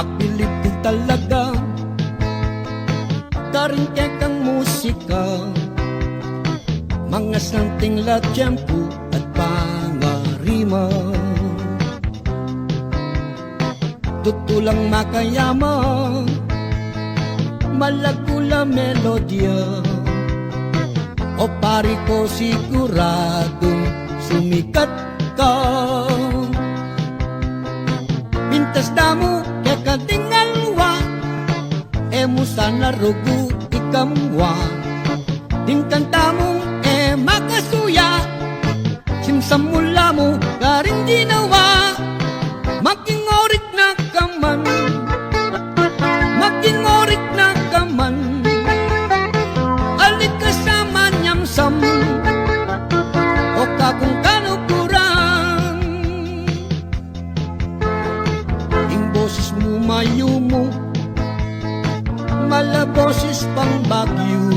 Mapilip ko talaga Karingke kang musika Mga santing la tiyempo at pangarima Tutulang makayama Malagula melodya O pari ko siguradong sumikat ka Pintas damo kaya kadingalwa Emo sana rugu ikamwa Ding kanta mo makasuya Simsam mula mo karing ginawa Makingorik na kaman Makingorik na kaman Alik ka sa manyamsam O kakong kanukurang Ing boses mo mayo mo Malaboses pang Bagyo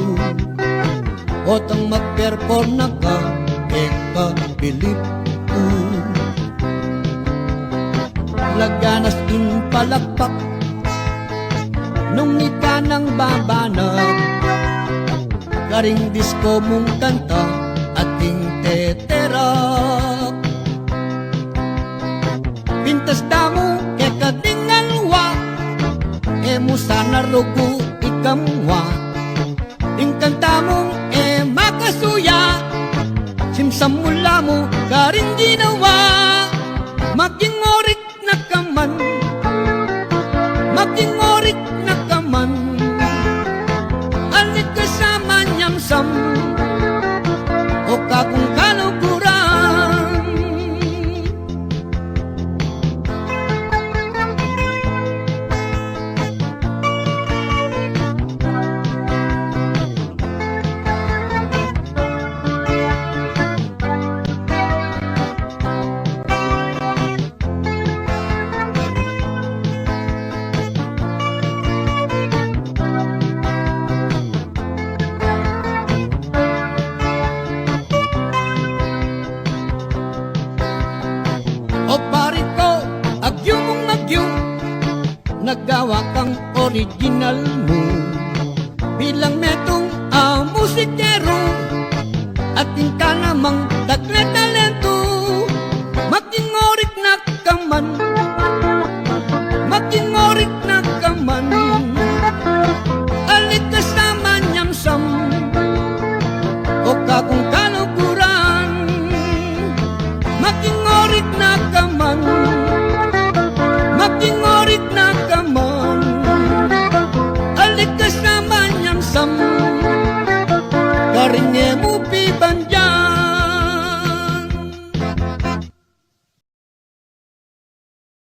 Otang mag-perform na ka Eka Pilip ko Laganas din palakpak Nung ika nang babanag Karing disco mong kanta Ating teterak Pintas damo eka tingalwa Emo sana rugo ikamwa Ting kanta mong makasuya Simsam mula mo karing ginawa Makingorik na kaman Makingorik na kaman Alit ka sa manyamsam O kakong kanukurang Nagawa kang original mo Bilang metong musikero At ka namang taklet talento Makingorik na kaman